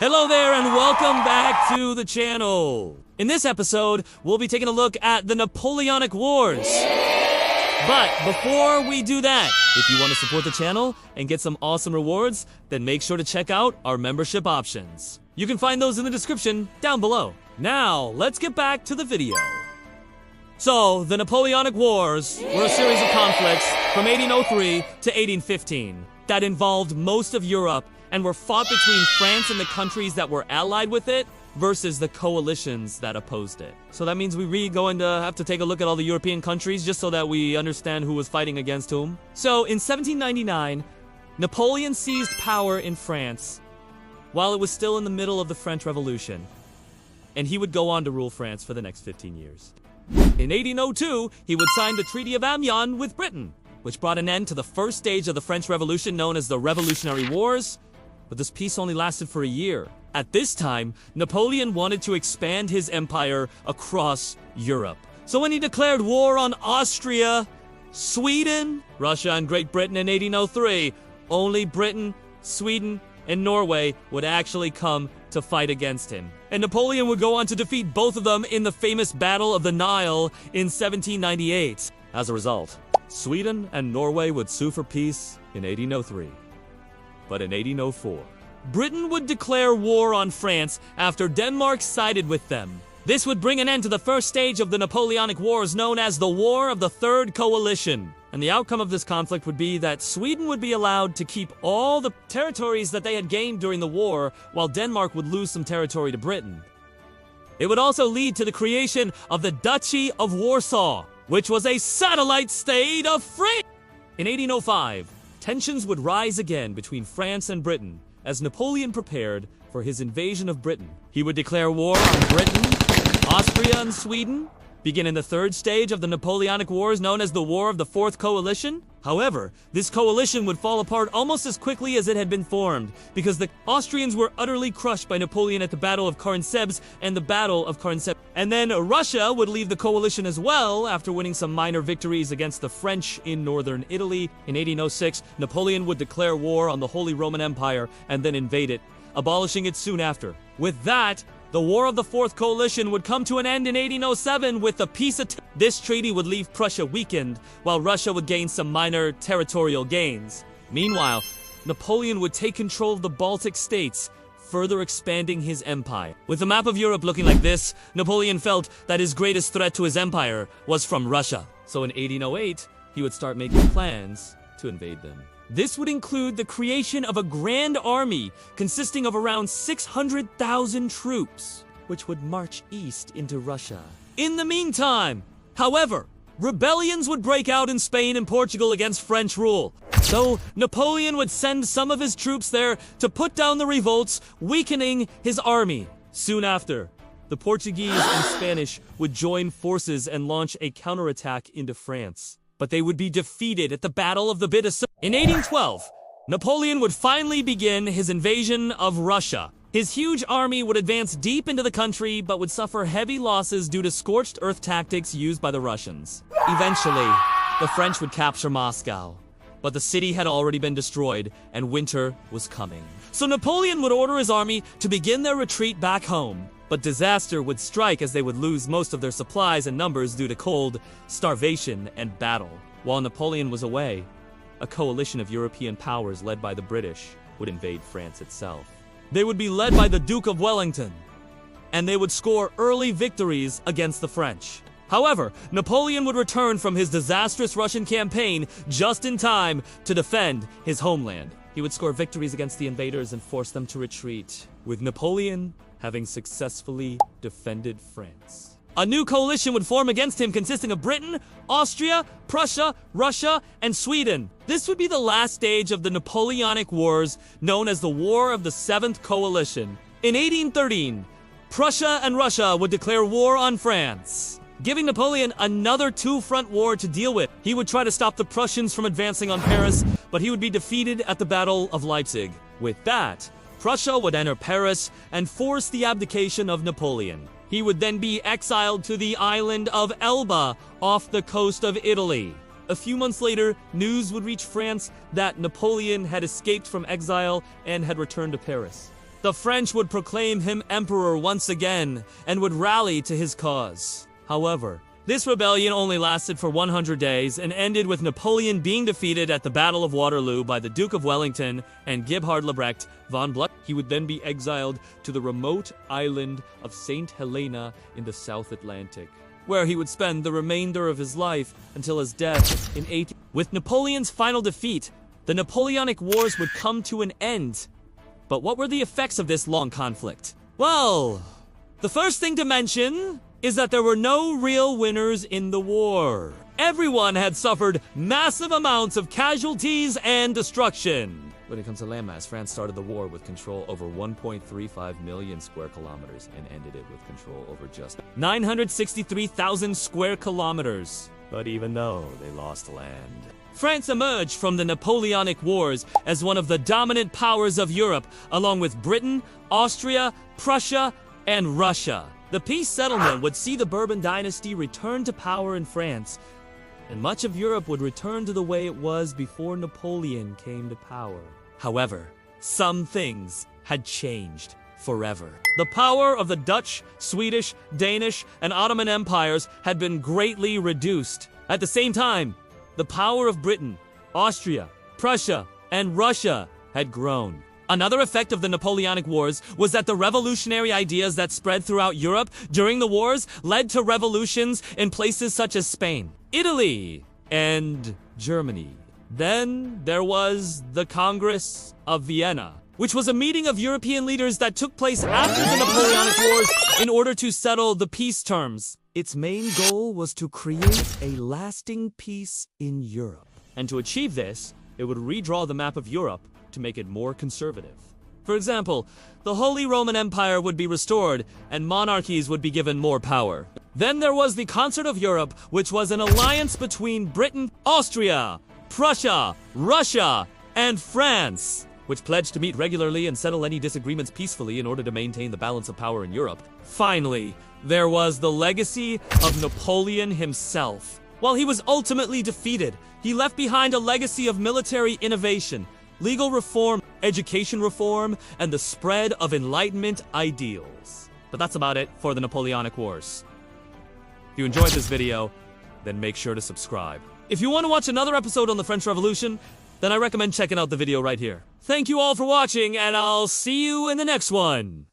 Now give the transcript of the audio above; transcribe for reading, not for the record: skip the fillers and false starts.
Hello there and welcome back to the channel. In this episode, we'll be taking a look at the Napoleonic Wars. But before we do that, if you want to support the channel and get some awesome rewards, then make sure to check out our membership options. You can find those in the description down below. Now, let's get back to the video. So, the Napoleonic Wars were a series of conflicts from 1803 to 1815 that involved most of Europe and were fought between France and the countries that were allied with it versus the coalitions that opposed it. So that means we're going to have to take a look at all the European countries just so that we understand who was fighting against whom. So in 1799, Napoleon seized power in France while it was still in the middle of the French Revolution, and he would go on to rule France for the next 15 years. In 1802, he would sign the Treaty of Amiens with Britain, which brought an end to the first stage of the French Revolution known as the Revolutionary Wars, but this peace only lasted for a year. At this time, Napoleon wanted to expand his empire across Europe. So when he declared war on Austria, Sweden, Russia, and Great Britain in 1803, only Britain, Sweden, and Norway would actually come to fight against him. And Napoleon would go on to defeat both of them in the famous Battle of the Nile in 1798. As a result, Sweden and Norway would sue for peace in 1803. But in 1804, Britain would declare war on France after Denmark sided with them. This would bring an end to the first stage of the Napoleonic Wars known as the War of the Third Coalition. And the outcome of this conflict would be that Sweden would be allowed to keep all the territories that they had gained during the war, while Denmark would lose some territory to Britain. It would also lead to the creation of the Duchy of Warsaw, which was a satellite state of France. In 1805, tensions would rise again between France and Britain as Napoleon prepared for his invasion of Britain. He would declare war on Britain, Austria, and Sweden, begin in the third stage of the Napoleonic Wars known as the War of the Fourth Coalition. However, this coalition would fall apart almost as quickly as it had been formed, because the Austrians were utterly crushed by Napoleon at the Battle of Condensed and the Battle of Condensed. And then Russia would leave the coalition as well after winning some minor victories against the French in northern Italy. In 1806, Napoleon would declare war on the Holy Roman Empire and then invade it, abolishing it soon after. With that, the War of the Fourth Coalition would come to an end in 1807 with the peace of This treaty would leave Prussia weakened, while Russia would gain some minor territorial gains. Meanwhile, Napoleon would take control of the Baltic states, further expanding his empire. With the map of Europe looking like this, Napoleon felt that his greatest threat to his empire was from Russia. So in 1808, he would start making plans to invade them. This would include the creation of a grand army consisting of around 600,000 troops, which would march east into Russia. In the meantime, however, rebellions would break out in Spain and Portugal against French rule. So Napoleon would send some of his troops there to put down the revolts, weakening his army. Soon after, the Portuguese and Spanish would join forces and launch a counterattack into France. But they would be defeated at the Battle of the Bidassoa. In 1812, Napoleon would finally begin his invasion of Russia. His huge army would advance deep into the country, but would suffer heavy losses due to scorched earth tactics used by the Russians. Eventually, the French would capture Moscow, but the city had already been destroyed, and winter was coming. So Napoleon would order his army to begin their retreat back home. But disaster would strike as they would lose most of their supplies and numbers due to cold, starvation, and battle. While Napoleon was away, a coalition of European powers led by the British would invade France itself. They would be led by the Duke of Wellington, and they would score early victories against the French. However, Napoleon would return from his disastrous Russian campaign just in time to defend his homeland. He would score victories against the invaders and force them to retreat, with Napoleon having successfully defended France. A new coalition would form against him consisting of Britain, Austria, Prussia, Russia, and Sweden. This would be the last stage of the Napoleonic Wars, known as the War of the Seventh Coalition. In 1813, Prussia and Russia would declare war on France, giving Napoleon another two-front war to deal with. He would try to stop the Prussians from advancing on Paris, but he would be defeated at the Battle of Leipzig. With that, Prussia would enter Paris and force the abdication of Napoleon. He would then be exiled to the island of Elba off the coast of Italy. A few months later, news would reach France that Napoleon had escaped from exile and had returned to Paris. the French would proclaim him emperor once again and would rally to his cause. However, this rebellion only lasted for 100 days and ended with Napoleon being defeated at the Battle of Waterloo by the Duke of Wellington and Gebhard Lebrecht von Bluck. He would then be exiled to the remote island of St. Helena in the South Atlantic, where he would spend the remainder of his life until his death in 18... With Napoleon's final defeat, the Napoleonic Wars would come to an end. But what were the effects of this long conflict? Well, the first thing to mention is that there were no real winners in the war. Everyone had suffered massive amounts of casualties and destruction. When it comes to landmass, France started the war with control over 1.35 million square kilometers and ended it with control over just 963,000 square kilometers. But even though they lost land, France emerged from the Napoleonic Wars as one of the dominant powers of Europe, along with Britain, Austria, Prussia, and Russia. The peace settlement would see the Bourbon dynasty return to power in France, and much of Europe would return to the way it was before Napoleon came to power. However, some things had changed forever. The power of the Dutch, Swedish, Danish, and Ottoman empires had been greatly reduced. At the same time, the power of Britain, Austria, Prussia, and Russia had grown. Another effect of the Napoleonic Wars was that the revolutionary ideas that spread throughout Europe during the wars led to revolutions in places such as Spain, Italy, and Germany. Then there was the Congress of Vienna, which was a meeting of European leaders that took place after the Napoleonic Wars in order to settle the peace terms. Its main goal was to create a lasting peace in Europe. And to achieve this, it would redraw the map of Europe to make it more conservative. For example, the Holy Roman Empire would be restored and monarchies would be given more power. Then there was the Concert of Europe, which was an alliance between Britain, Austria, Prussia, Russia, and France, which pledged to meet regularly and settle any disagreements peacefully in order to maintain the balance of power in Europe. Finally, there was the legacy of Napoleon himself. While he was ultimately defeated, he left behind a legacy of military innovation, legal reform, education reform, and the spread of Enlightenment ideals. But that's about it for the Napoleonic Wars. If you enjoyed this video, then make sure to subscribe. If you want to watch another episode on the French Revolution, then I recommend checking out the video right here. Thank you all for watching, and I'll see you in the next one.